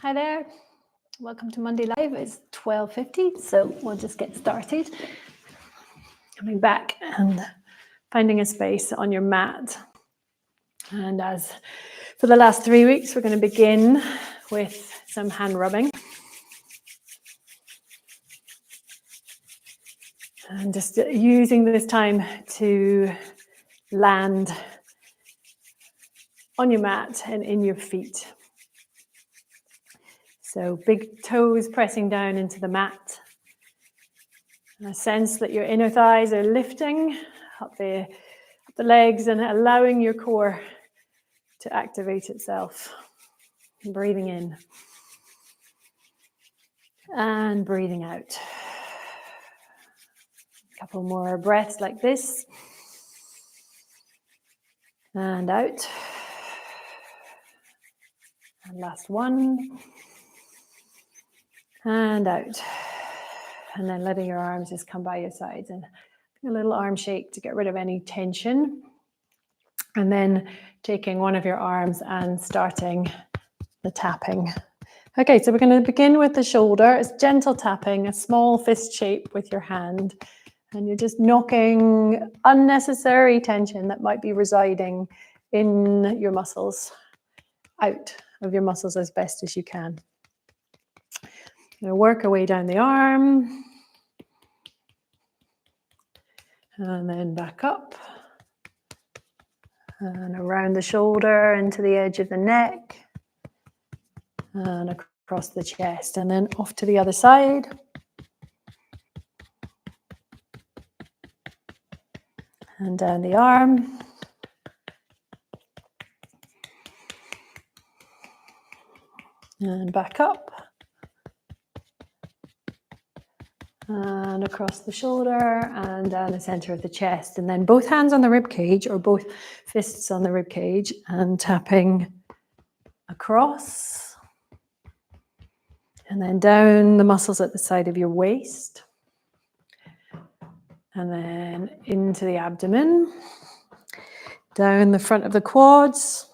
Hi there, welcome to Monday Live. It's 12:50, so we'll just get started. Coming back and finding a space on your mat. And as for the last 3 weeks, we're going to begin with some hand rubbing. And just using this time to land on your mat and in your feet. So big toes pressing down into the mat. And a sense that your inner thighs are lifting up the legs and allowing your core to activate itself. Breathing in and breathing out. A couple more breaths like this. And out. And last one. And out. And then letting your arms just come by your sides and a little arm shake to get rid of any tension. And then taking one of your arms and starting the tapping. Okay, so we're going to begin with the shoulder. It's gentle tapping, a small fist shape with your hand. And you're just knocking unnecessary tension that might be residing in your muscles out of your muscles as best as you can. Going to work our way down the arm. And then back up. And around the shoulder into the edge of the neck. And across the chest. And then off to the other side. And down the arm. And back up. And across the shoulder and down the center of the chest. And then both hands on the rib cage or both fists on the rib cage and tapping across. And then down the muscles at the side of your waist. And then into the abdomen. Down the front of the quads.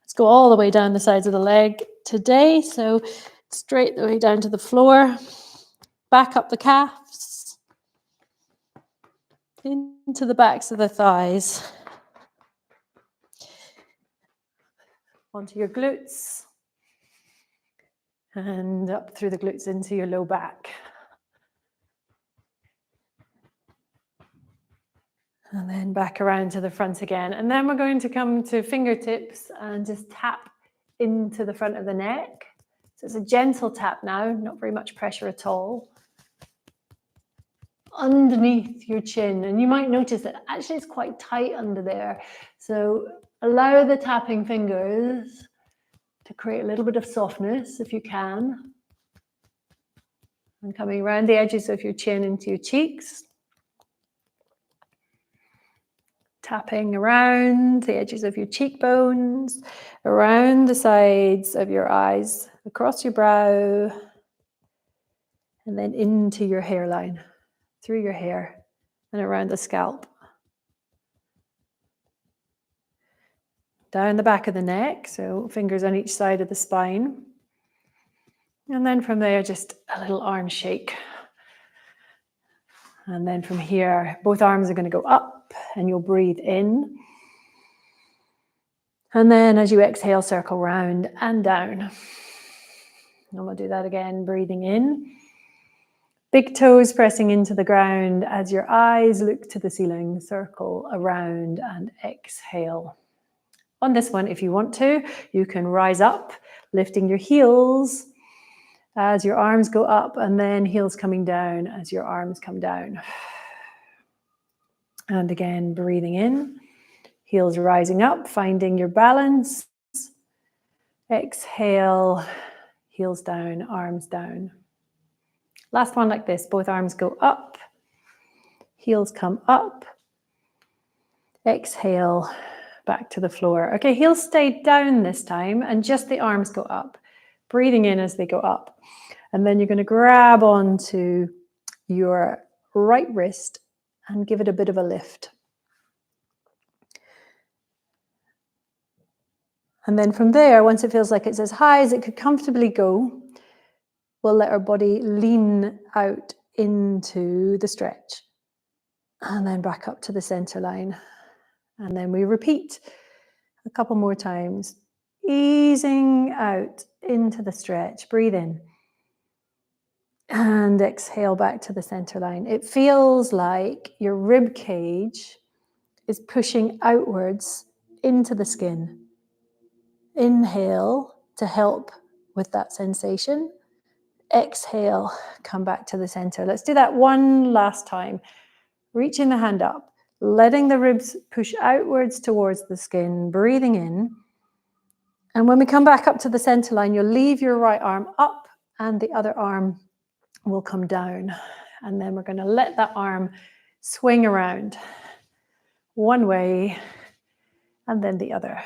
Let's go all the way down the sides of the leg today. So straight the way down to the floor. Back up the calves. Into the backs of the thighs. Onto your glutes. And up through the glutes into your low back. And then back around to the front again. And then we're going to come to fingertips and just tap into the front of the neck. So it's a gentle tap now, not very much pressure at all. Underneath your chin. And you might notice that actually it's quite tight under there. So allow the tapping fingers to create a little bit of softness if you can. And coming around the edges of your chin into your cheeks. Tapping around the edges of your cheekbones, around the sides of your eyes, across your brow, and then into your hairline, through your hair, and around the scalp. Down the back of the neck, so fingers on each side of the spine. And then from there, just a little arm shake. And then from here, both arms are going to go up and you'll breathe in. And then as you exhale, circle round and down. And we'll do that again, breathing in. Big toes pressing into the ground as your eyes look to the ceiling, circle around and exhale. On this one, if you want to, you can rise up, lifting your heels as your arms go up and then heels coming down as your arms come down. And again, breathing in, heels rising up, finding your balance. Exhale, heels down, arms down. Last one like this, both arms go up, heels come up. Exhale, back to the floor. Okay, heels stay down this time and just the arms go up. Breathing in as they go up. And then you're going to grab onto your right wrist and give it a bit of a lift. And then from there, once it feels like it's as high as it could comfortably go, we'll let our body lean out into the stretch. And then back up to the center line. And then we repeat a couple more times, easing out into the stretch. Breathe in. And exhale back to the center line. It feels like your rib cage is pushing outwards into the skin. Inhale to help with that sensation. Exhale, come back to the center. Let's do that one last time. Reaching the hand up, letting the ribs push outwards towards the skin, breathing in. And when we come back up to the center line, you'll leave your right arm up and the other arm will come down. And then we're going to let that arm swing around one way and then the other.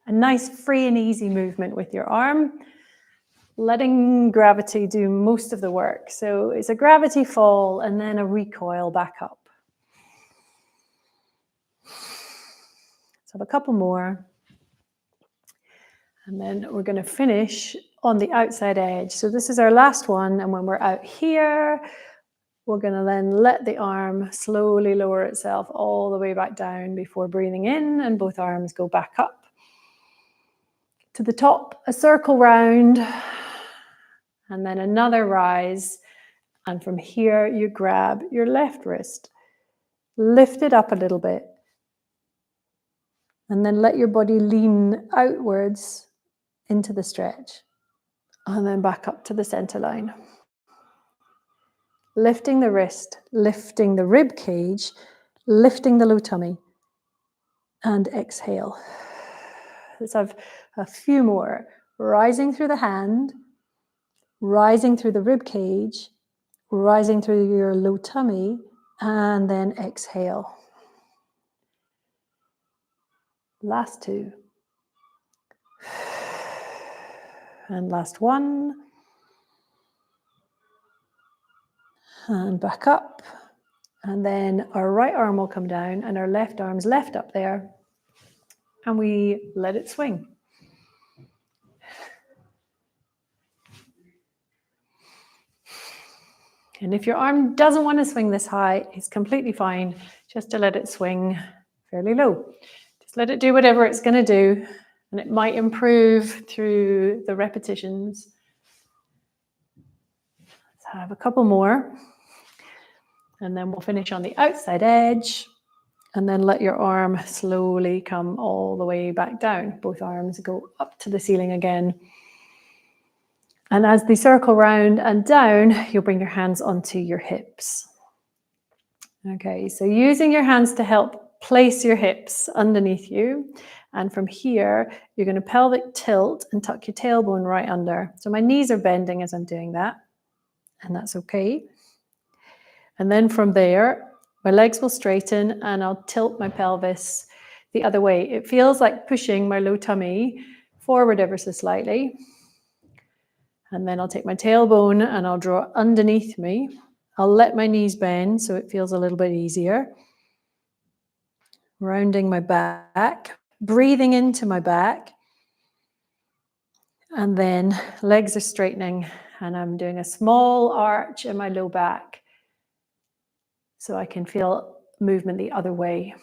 A nice free and easy movement with your arm, letting gravity do most of the work. So it's a gravity fall and then a recoil back up. Let's have a couple more. And then we're going to finish on the outside edge. So this is our last one. And when we're out here, we're going to then let the arm slowly lower itself all the way back down before breathing in, and both arms go back up to the top, a circle round, and then another rise. And from here, you grab your left wrist, lift it up a little bit, and then let your body lean outwards into the stretch, and then back up to the center line. Lifting the wrist, lifting the rib cage, lifting the low tummy, and exhale. Let's have a few more. Rising through the hand, rising through the rib cage, rising through your low tummy, and then exhale. Last two. And last one. And back up. And then our right arm will come down and our left arm's left up there. And we let it swing. And if your arm doesn't want to swing this high, it's completely fine just to let it swing fairly low. Just let it do whatever it's going to do, and it might improve through the repetitions. Let's have a couple more, and then we'll finish on the outside edge, and then let your arm slowly come all the way back down. Both arms go up to the ceiling again. And as they circle round and down, you'll bring your hands onto your hips. Okay, so using your hands to help place your hips underneath you. And from here, you're going to pelvic tilt and tuck your tailbone right under. So my knees are bending as I'm doing that, and that's okay. And then from there, my legs will straighten and I'll tilt my pelvis the other way. It feels like pushing my low tummy forward ever so slightly. And then I'll take my tailbone and I'll draw underneath me. I'll let my knees bend so it feels a little bit easier. Rounding my back, breathing into my back. And then legs are straightening and I'm doing a small arch in my low back so I can feel movement the other way.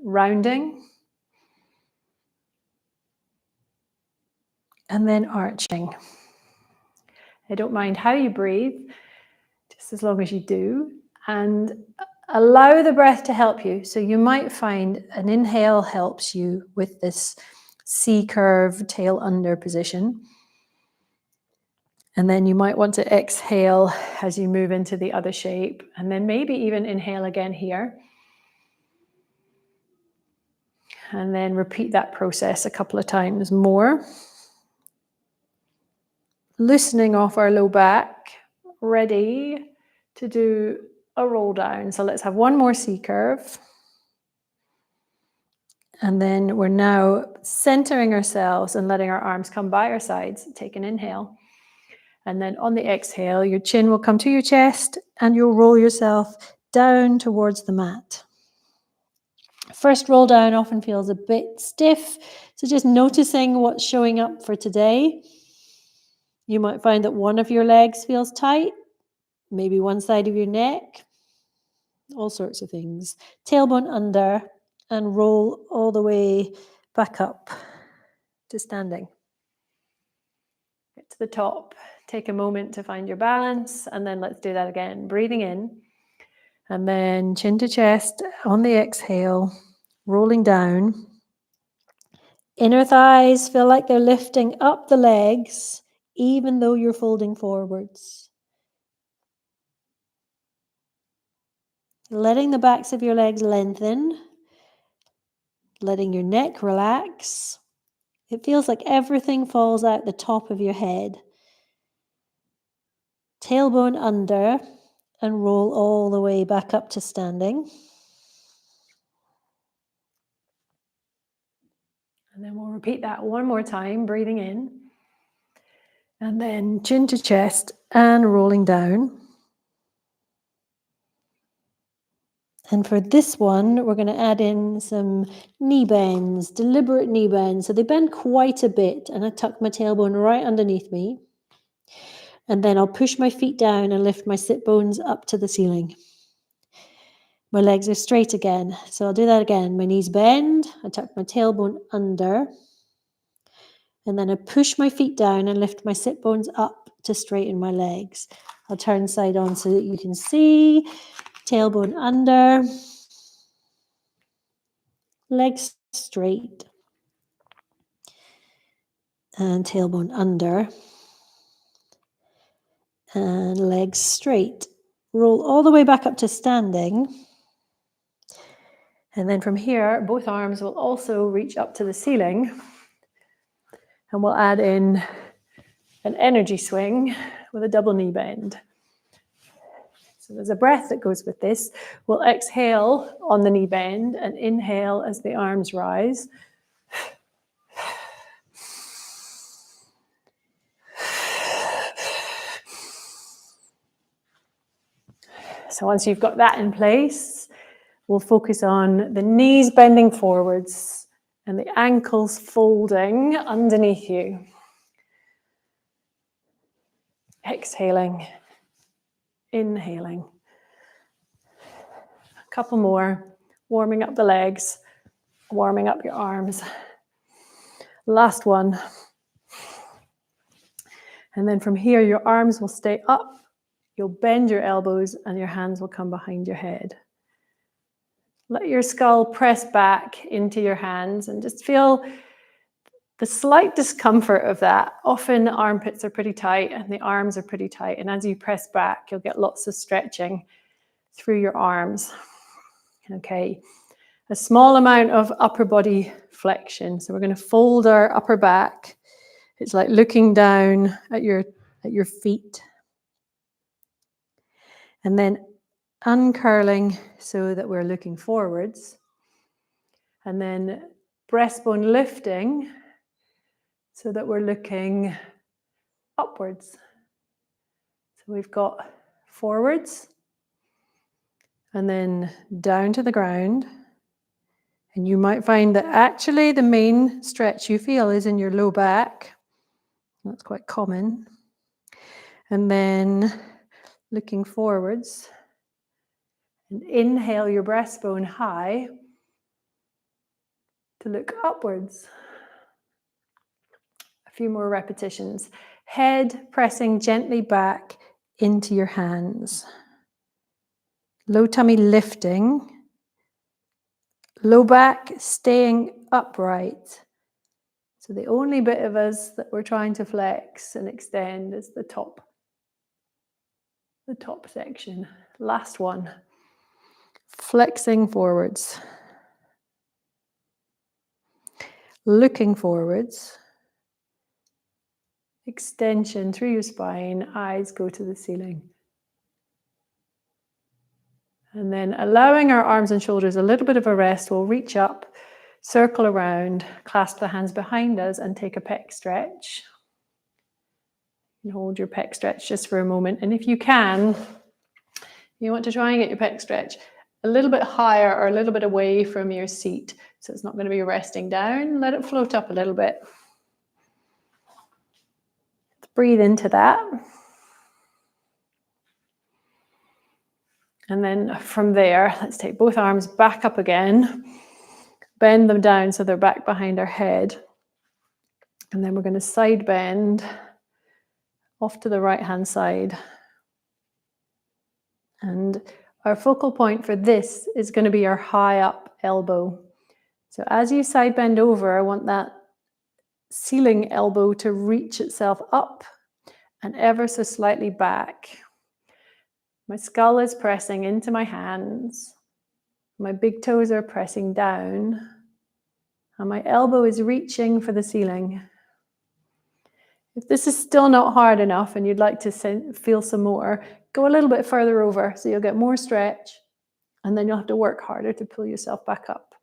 Rounding. And then arching. I don't mind how you breathe, just as long as you do. And allow the breath to help you. So you might find an inhale helps you with this C curve, tail under position. And then you might want to exhale as you move into the other shape. And then maybe even inhale again here. And then repeat that process a couple of times more. Loosening off our low back, ready to do a roll down. So let's have one more C curve. And then we're now centering ourselves and letting our arms come by our sides. Take an inhale. And then on the exhale, your chin will come to your chest and you'll roll yourself down towards the mat. First roll down often feels a bit stiff, so just noticing what's showing up for today. You might find that one of your legs feels tight, maybe one side of your neck, all sorts of things. Tailbone under and roll all the way back up to standing. Get to the top, take a moment to find your balance, and then let's do that again. Breathing in, and then chin to chest on the exhale, rolling down. Inner thighs feel like they're lifting up the legs, even though you're folding forwards. Letting the backs of your legs lengthen, letting your neck relax. It feels like everything falls out the top of your head. Tailbone under and roll all the way back up to standing. And then we'll repeat that one more time, breathing in. And then chin to chest and rolling down. And for this one, we're going to add in some knee bends, deliberate knee bends. So they bend quite a bit, and I tuck my tailbone right underneath me. And then I'll push my feet down and lift my sit bones up to the ceiling. My legs are straight again. So I'll do that again. My knees bend, I tuck my tailbone under. And then I push my feet down and lift my sit bones up to straighten my legs. I'll turn side on so that you can see. Tailbone under. Legs straight. And tailbone under. And legs straight. Roll all the way back up to standing. And then from here, both arms will also reach up to the ceiling. And we'll add in an energy swing with a double knee bend. So there's a breath that goes with this. We'll exhale on the knee bend and inhale as the arms rise. So once you've got that in place, we'll focus on the knees bending forwards and the ankles folding underneath you. Exhaling, inhaling. A couple more, warming up the legs, warming up your arms. Last one. And then from here, your arms will stay up. You'll bend your elbows and your hands will come behind your head. Let your skull press back into your hands and just feel the slight discomfort of that. Often armpits are pretty tight and the arms are pretty tight. And as you press back, you'll get lots of stretching through your arms. Okay, a small amount of upper body flexion. So we're going to fold our upper back. It's like looking down at your feet. And then uncurling so that we're looking forwards. And then breastbone lifting so that we're looking upwards. So we've got forwards and then down to the ground. And you might find that actually the main stretch you feel is in your low back. That's quite common. And then looking forwards. And inhale your breastbone high to look upwards. A few more repetitions. Head pressing gently back into your hands. Low tummy lifting. Low back staying upright. So the only bit of us that we're trying to flex and extend is the top section. Last one. Flexing forwards. Looking forwards. Extension through your spine. Eyes go to the ceiling. And then allowing our arms and shoulders a little bit of a rest, we'll reach up, circle around, clasp the hands behind us and take a pec stretch. You can hold your pec stretch just for a moment. And if you can, you want to try and get your pec stretch a little bit higher or a little bit away from your seat. So it's not going to be resting down. Let it float up a little bit. Breathe into that. And then from there, let's take both arms back up again. Bend them down so they're back behind our head. And then we're going to side bend off to the right-hand side. And our focal point for this is going to be our high up elbow. So as you side bend over, I want that ceiling elbow to reach itself up and ever so slightly back. My skull is pressing into my hands. My big toes are pressing down. And my elbow is reaching for the ceiling. If this is still not hard enough and you'd like to feel some more, go a little bit further over so you'll get more stretch. And then you'll have to work harder to pull yourself back up.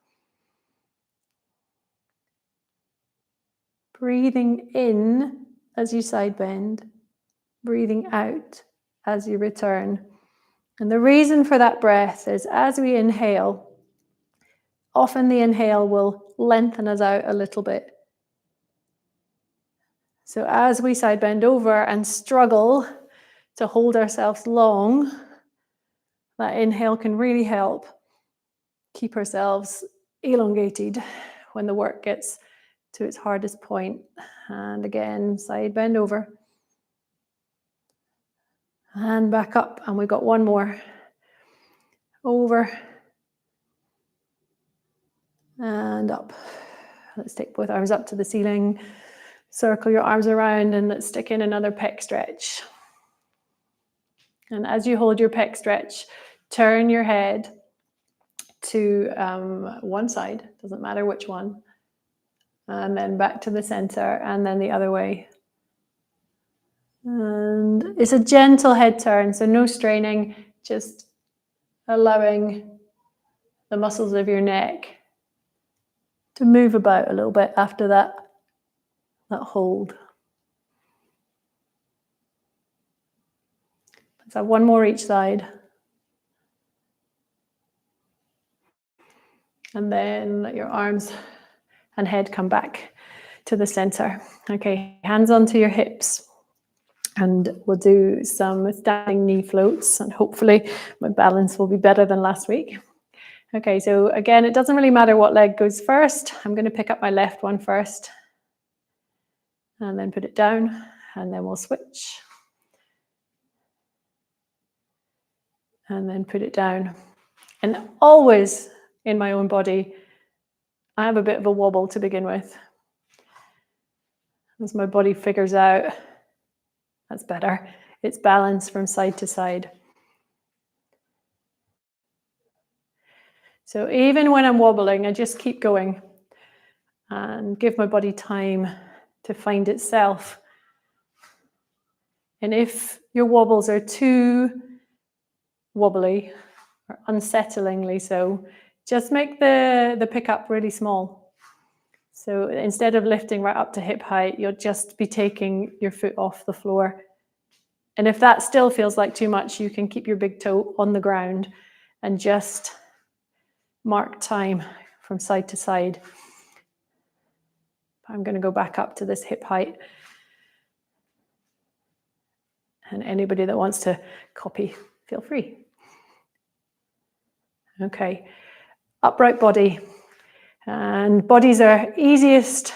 Breathing in as you side bend. Breathing out as you return. And the reason for that breath is as we inhale, often the inhale will lengthen us out a little bit. So as we side bend over and struggle to hold ourselves long, that inhale can really help keep ourselves elongated when the work gets to its hardest point. And again, side bend over. And back up, and we've got one more. Over. And up. Let's take both arms up to the ceiling. Circle your arms around and let's stick in another pec stretch. And as you hold your pec stretch, turn your head to one side, doesn't matter which one. And then back to the center and then the other way. And it's a gentle head turn, so no straining, just allowing the muscles of your neck to move about a little bit after that hold. Let's have one more each side. And then let your arms and head come back to the center. Okay, hands onto your hips. And we'll do some standing knee floats, and hopefully my balance will be better than last week. Okay, so again, it doesn't really matter what leg goes first. I'm going to pick up my left one first and then put it down, and then we'll switch. And then put it down. And always in my own body, I have a bit of a wobble to begin with. As my body figures out, that's better. It's balance from side to side. So even when I'm wobbling, I just keep going and give my body time to find itself. And if your wobbles are too wobbly or unsettlingly so, just make the pickup really small. So instead of lifting right up to hip height, you'll just be taking your foot off the floor. And if that still feels like too much, you can keep your big toe on the ground and just mark time from side to side. I'm going to go back up to this hip height. And anybody that wants to copy, feel free. Okay, upright body. And bodies are easiest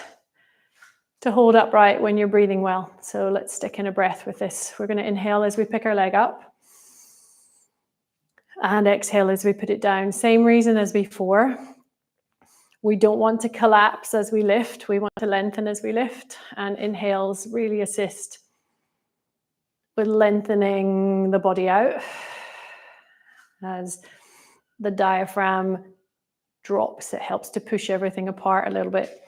to hold upright when you're breathing well. So let's stick in a breath with this. We're going to inhale as we pick our leg up. And exhale as we put it down. Same reason as before. We don't want to collapse as we lift. We want to lengthen as we lift. And inhales really assist with lengthening the body out as the diaphragm drops. It helps to push everything apart a little bit.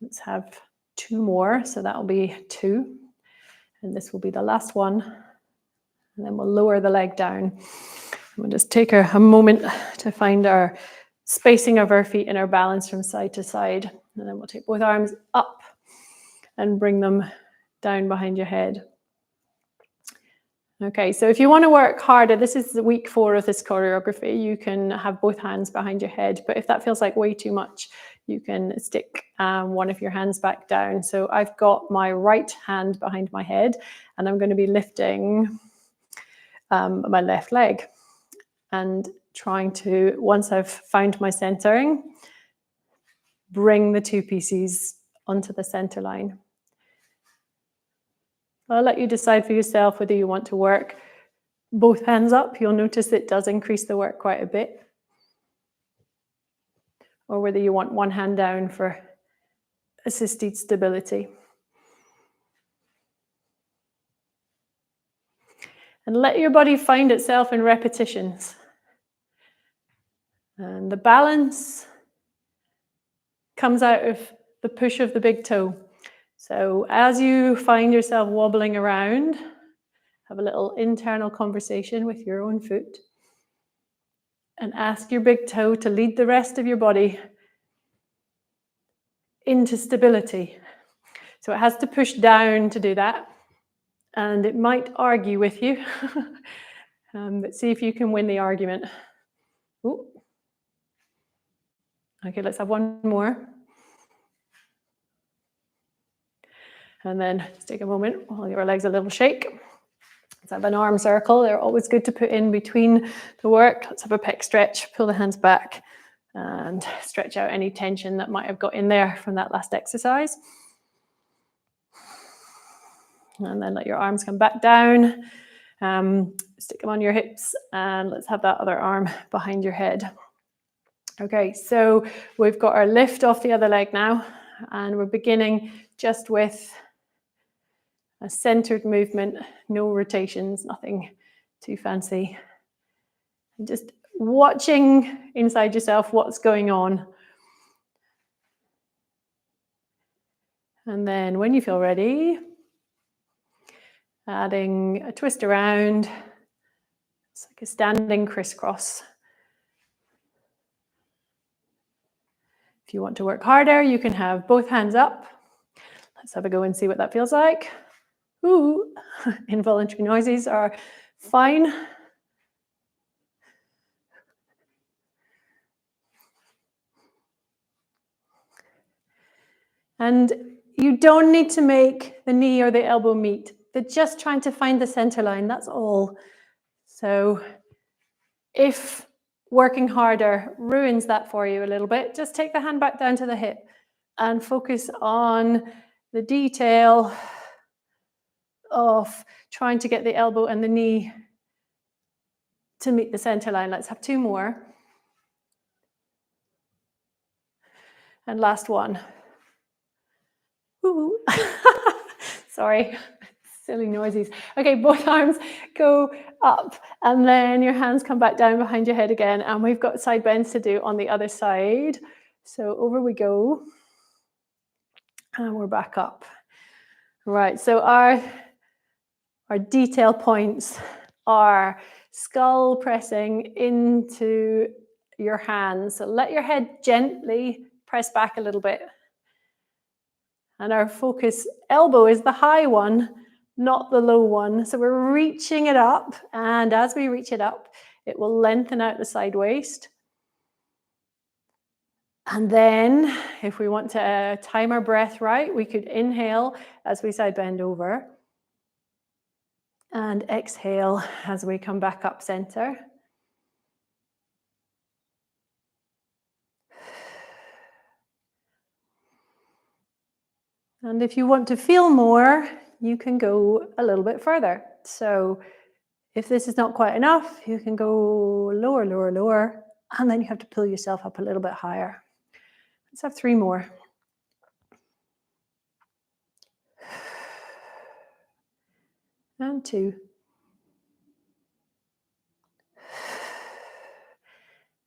Let's have two more. So that will be two. And this will be the last one. And then we'll lower the leg down. We'll just take a moment to find our spacing of our feet and our balance from side to side. And then we'll take both arms up and bring them down behind your head. Okay, so if you want to work harder, this is the week 4 of this choreography. You can have both hands behind your head, but if that feels like way too much, you can stick one of your hands back down. So I've got my right hand behind my head, and I'm going to be lifting my left leg and trying to, once I've found my centering, bring the 2 pieces onto the center line. I'll let you decide for yourself whether you want to work both hands up. You'll notice it does increase the work quite a bit. Or whether you want one hand down for assisted stability. And let your body find itself in repetitions. And the balance comes out of the push of the big toe. So as you find yourself wobbling around, have a little internal conversation with your own foot and ask your big toe to lead the rest of your body into stability. So it has to push down to do that, and it might argue with you, but see if you can win the argument. Ooh. Okay, let's have one more. And then just take a moment while your legs a little shake. Let's have an arm circle. They're always good to put in between the work. Let's have a pec stretch, pull the hands back and stretch out any tension that might have got in there from that last exercise. And then let your arms come back down. Stick them on your hips and let's have that other arm behind your head. Okay, so we've got our lift off the other leg now, and we're beginning just with a centered movement, no rotations, nothing too fancy. And just watching inside yourself what's going on. And then when you feel ready, adding a twist around. It's like a standing crisscross. If you want to work harder, you can have both hands up. Let's have a go and see what that feels like. Ooh, involuntary noises are fine. And you don't need to make the knee or the elbow meet. They're just trying to find the center line, that's all. So if working harder ruins that for you a little bit, just take the hand back down to the hip and focus on the detail of trying to get the elbow and the knee to meet the center line. Let's have 2 more. And last one. Ooh. Sorry, silly noises. Okay, both arms go up and then your hands come back down behind your head again, and we've got side bends to do on the other side. So over we go. And we're back up. Right, so our detail points are skull pressing into your hands. So let your head gently press back a little bit. And our focus elbow is the high one, not the low one. So we're reaching it up, and as we reach it up, it will lengthen out the side waist. And then if we want to time our breath right, we could inhale as we side bend over and exhale as we come back up center. And if you want to feel more, you can go a little bit further. So if this is not quite enough, you can go lower, lower, lower, and then you have to pull yourself up a little bit higher. Let's have 3 more. And 2.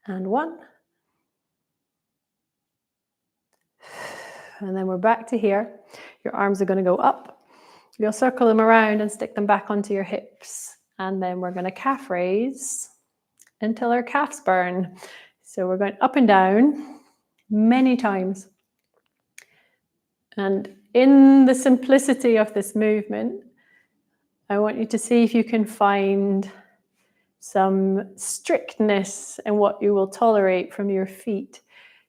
And 1. And then we're back to here. Your arms are going to go up. You'll circle them around and stick them back onto your hips. And then we're going to calf raise until our calves burn. So we're going up and down many times. And in the simplicity of this movement, I want you to see if you can find some strictness in what you will tolerate from your feet.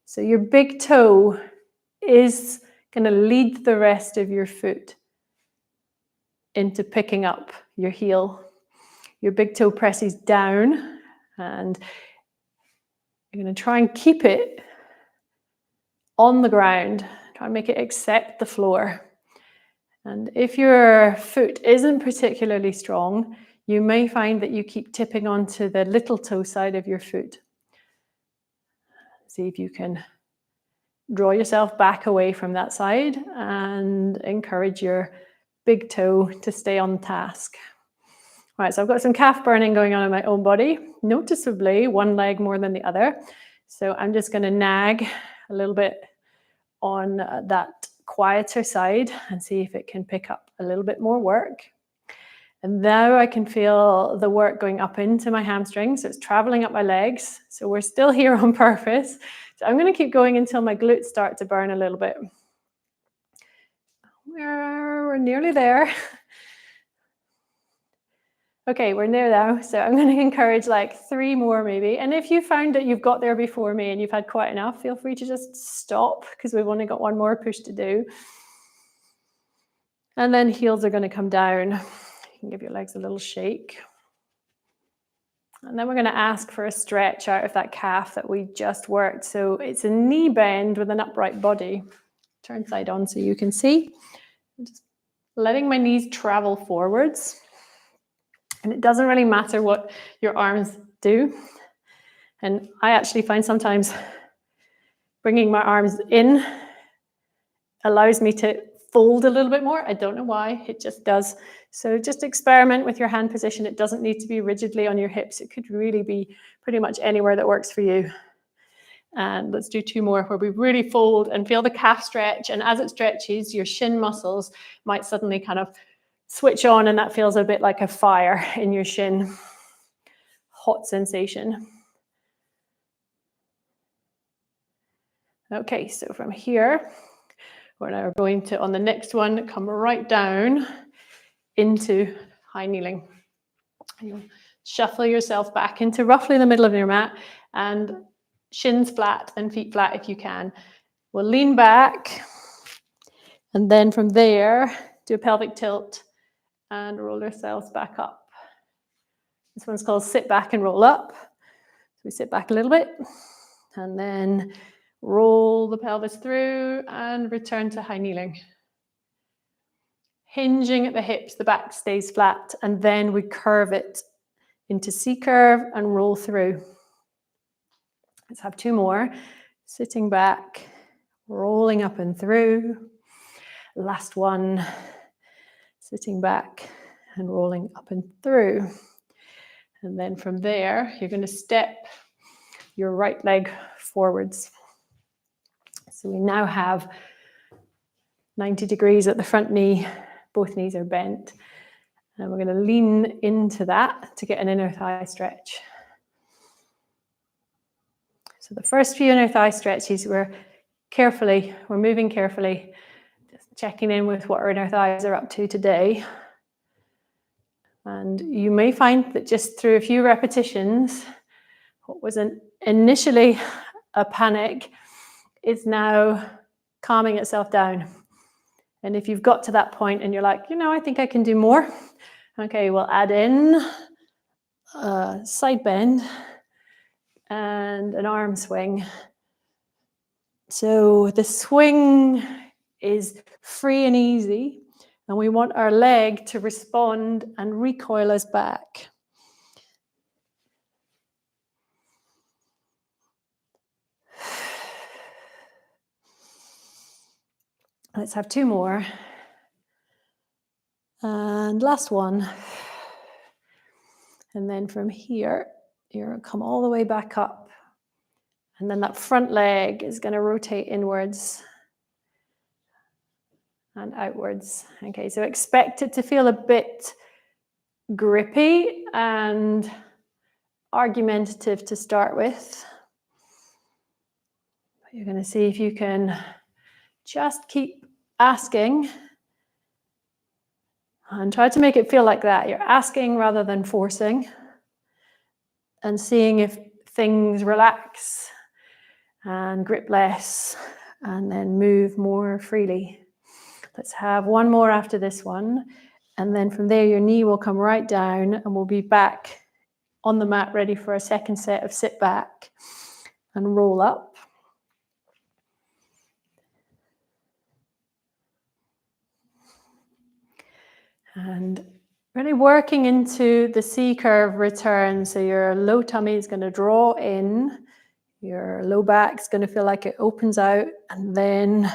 So your big toe is going to lead the rest of your foot into picking up your heel. Your big toe presses down and you're going to try and keep it on the ground. Try and make it accept the floor. And if your foot isn't particularly strong, you may find that you keep tipping onto the little toe side of your foot. See if you can draw yourself back away from that side and encourage your big toe to stay on task. All right, so I've got some calf burning going on in my own body, noticeably one leg more than the other. So I'm just going to nag a little bit on that quieter side and see if it can pick up a little bit more work. And now I can feel the work going up into my hamstrings. So it's traveling up my legs. So we're still here on purpose. So I'm going to keep going until my glutes start to burn a little bit. We're nearly there. Okay, we're there now. So I'm going to encourage like 3 more maybe. And if you found that you've got there before me and you've had quite enough, feel free to just stop because we've only got 1 more push to do. And then heels are going to come down. You can give your legs a little shake. And then we're going to ask for a stretch out of that calf that we just worked. So it's a knee bend with an upright body. Turn side on so you can see. I'm just letting my knees travel forwards. And it doesn't really matter what your arms do. And I actually find sometimes bringing my arms in allows me to fold a little bit more. I don't know why, it just does. So just experiment with your hand position. It doesn't need to be rigidly on your hips. It could really be pretty much anywhere that works for you. And let's do 2 more where we really fold and feel the calf stretch. And as it stretches, your shin muscles might suddenly kind of switch on, and that feels a bit like a fire in your shin. Hot sensation. Okay, so from here, we're now going to, on the next one, come right down into high kneeling. You'll shuffle yourself back into roughly the middle of your mat and shins flat and feet flat if you can. We'll lean back and then from there, do a pelvic tilt and roll ourselves back up. This one's called sit back and roll up. So we sit back a little bit and then roll the pelvis through and return to high kneeling. Hinging at the hips, the back stays flat, and then we curve it into C-curve and roll through. Let's have 2 more. Sitting back, rolling up and through. Last one. Sitting back and rolling up and through. And then from there, you're going to step your right leg forwards. So we now have 90 degrees at the front knee. Both knees are bent. And we're going to lean into that to get an inner thigh stretch. So the first few inner thigh stretches, we're moving carefully, just checking in with what our inner thighs are up to today. And you may find that just through a few repetitions, what was initially a panic is now calming itself down. And if you've got to that point and you're like, I think I can do more. Okay, we'll add in a side bend and an arm swing. So the swing is free and easy, and we want our leg to respond and recoil us back. Let's have 2 more. And last one. And then from here, you're going to come all the way back up. And then that front leg is going to rotate inwards and outwards. Okay, so expect it to feel a bit grippy and argumentative to start with. You're going to see if you can just keep asking, And try to make it feel like that. You're asking rather than forcing, and seeing if things relax and grip less, and then move more freely. Let's have one more after this one. And then from there, your knee will come right down and we'll be back on the mat ready for a second set of sit back and roll up. And really working into the C curve return. So your low tummy is going to draw in, your low back is going to feel like it opens out, and then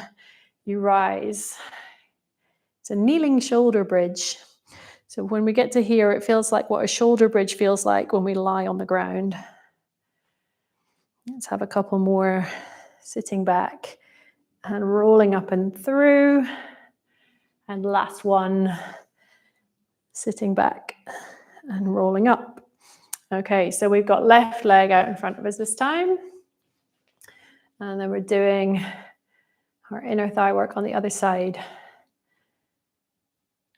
you rise. It's a kneeling shoulder bridge. So when we get to here, it feels like what a shoulder bridge feels like when we lie on the ground. Let's have a couple more. Sitting back and rolling up and through. And last one, sitting back and rolling up. Okay, so we've got left leg out in front of us this time. And then we're doing our inner thigh work on the other side.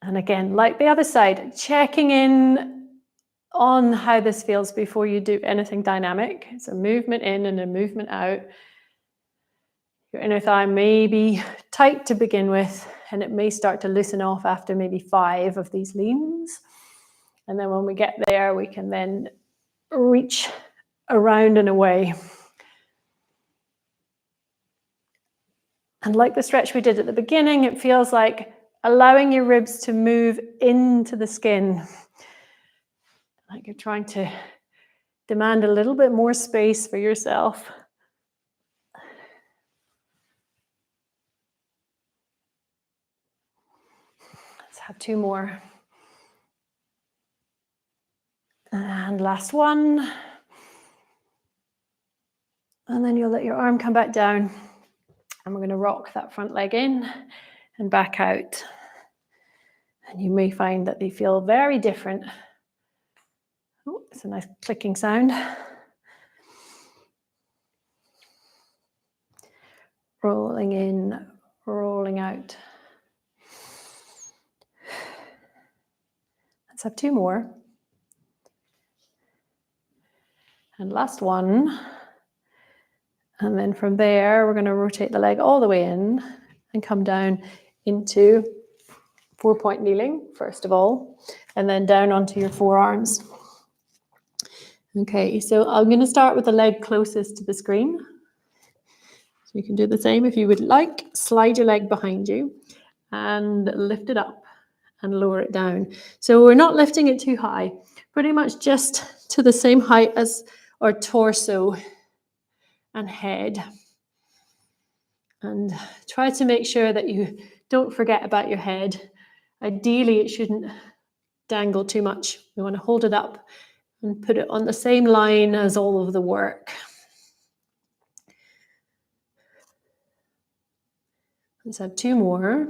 And again, like the other side, checking in on how this feels before you do anything dynamic. It's a movement in and a movement out. Your inner thigh may be tight to begin with, and it may start to loosen off after maybe 5 of these leans. And then when we get there, we can then reach around and away. And like the stretch we did at the beginning, it feels like allowing your ribs to move into the skin. Like you're trying to demand a little bit more space for yourself. Let's have 2 more. And last one. And then you'll let your arm come back down. And we're going to rock that front leg in and back out. And you may find that they feel very different. Oh, it's a nice clicking sound. Rolling in, rolling out. Let's have 2 more. And last one. And then from there, we're going to rotate the leg all the way in and come down into 4-point kneeling, first of all, and then down onto your forearms. Okay, so I'm going to start with the leg closest to the screen. So you can do the same if you would like. Slide your leg behind you and lift it up and lower it down. So we're not lifting it too high, pretty much just to the same height as our torso and head. And try to make sure that you don't forget about your head. Ideally, it shouldn't dangle too much. We want to hold it up and put it on the same line as all of the work. Let's have 2 more.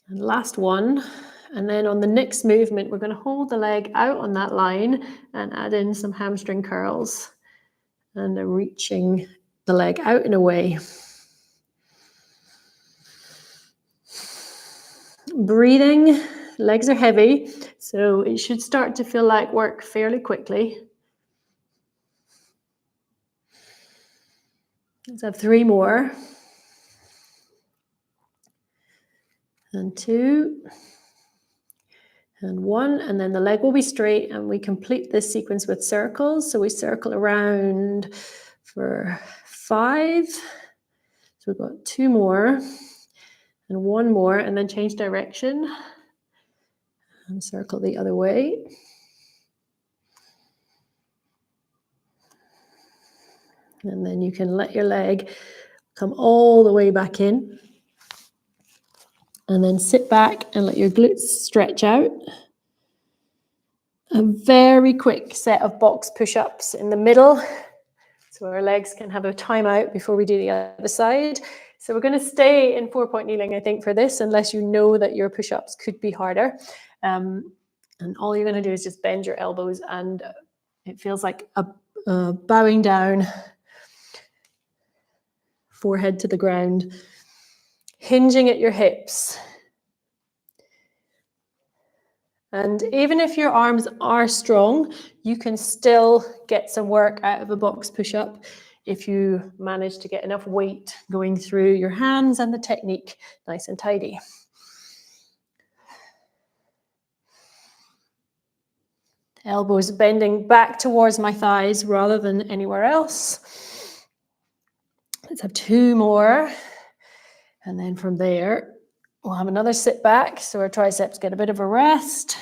And last one. And then on the next movement, we're going to hold the leg out on that line and add in some hamstring curls. And reaching the leg out and away. Breathing, legs are heavy, so it should start to feel like work fairly quickly. Let's have 3 more. And 2. And 1. And then the leg will be straight, and we complete this sequence with circles. So we circle around for 5. So we've got 2 more and 1 more, and then change direction and circle the other way. And then you can let your leg come all the way back in. And then sit back and let your glutes stretch out. A very quick set of box push-ups in the middle. So our legs can have a timeout before we do the other side. So we're going to stay in 4-point kneeling, I think, for this, unless you know that your push-ups could be harder. And all you're going to do is just bend your elbows, and it feels like a bowing down, forehead to the ground, hinging at your hips. And even if your arms are strong, you can still get some work out of a box push-up if you manage to get enough weight going through your hands and the technique nice and tidy. Elbows bending back towards my thighs rather than anywhere else. Let's have 2 more. And then from there, we'll have another sit back so our triceps get a bit of a rest.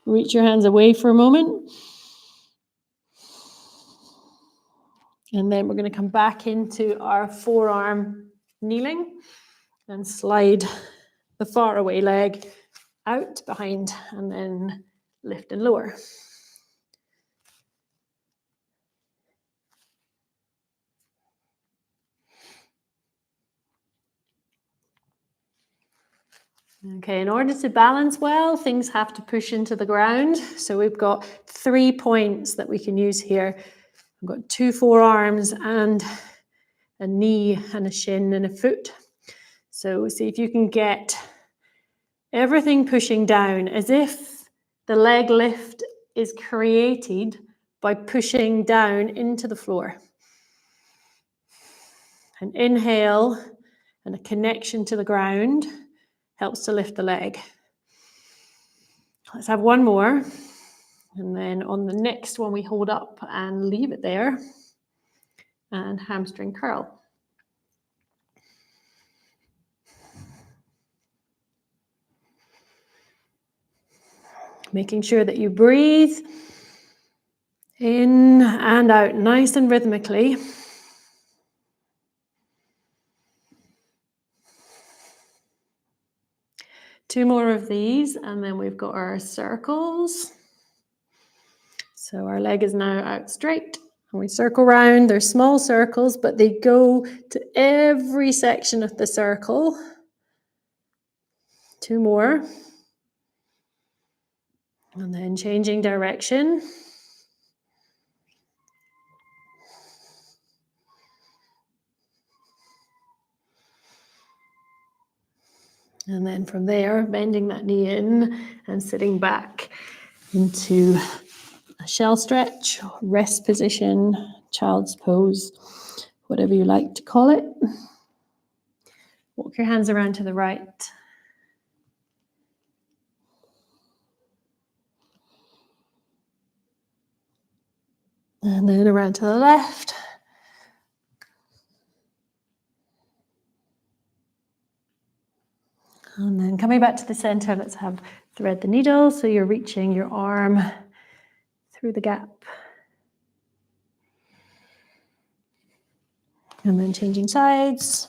Reach your hands away for a moment. And then we're going to come back into our forearm kneeling and slide the far away leg out behind and then lift and lower. Okay, in order to balance well, things have to push into the ground. So we've got 3 points that we can use here. I've got 2 forearms and a knee and a shin and a foot. So see if you can get everything pushing down as if the leg lift is created by pushing down into the floor. An inhale and a connection to the ground helps to lift the leg. Let's have 1 more. And then on the next one, we hold up and leave it there. And hamstring curl. Making sure that you breathe in and out nice and rhythmically. Two more of these, and then we've got our circles. So our leg is now out straight, and we circle round. They're small circles, but they go to every section of the circle. 2 more. And then changing direction. And then from there, bending that knee in and sitting back into a shell stretch, rest position, child's pose, whatever you like to call it. Walk your hands around to the right. And then around to the left. And then coming back to the center, let's have thread the needle. So you're reaching your arm through the gap. And then changing sides.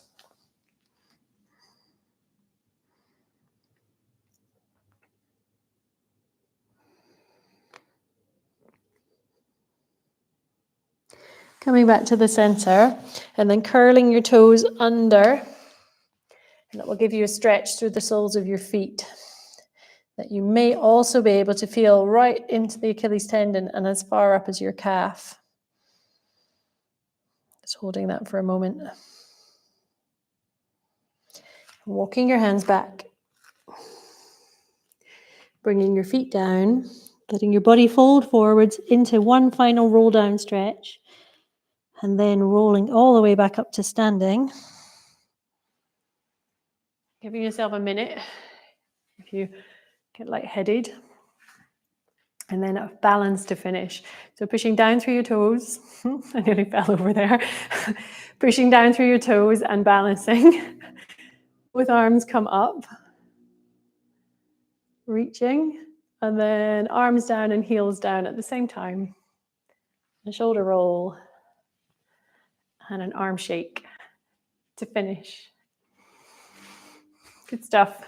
Coming back to the center and then curling your toes under. And that will give you a stretch through the soles of your feet that you may also be able to feel right into the Achilles tendon and as far up as your calf. Just holding that for a moment. Walking your hands back. Bringing your feet down, letting your body fold forwards into one final roll down stretch, and then rolling all the way back up to standing. Giving yourself a minute if you get lightheaded. And then a balance to finish. So pushing down through your toes. I nearly fell over there. Pushing down through your toes and balancing. Both arms come up. Reaching. And then arms down and heels down at the same time. A shoulder roll. And an arm shake to finish. Good stuff.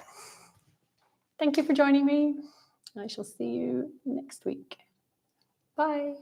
Thank you for joining me. I shall see you next week. Bye.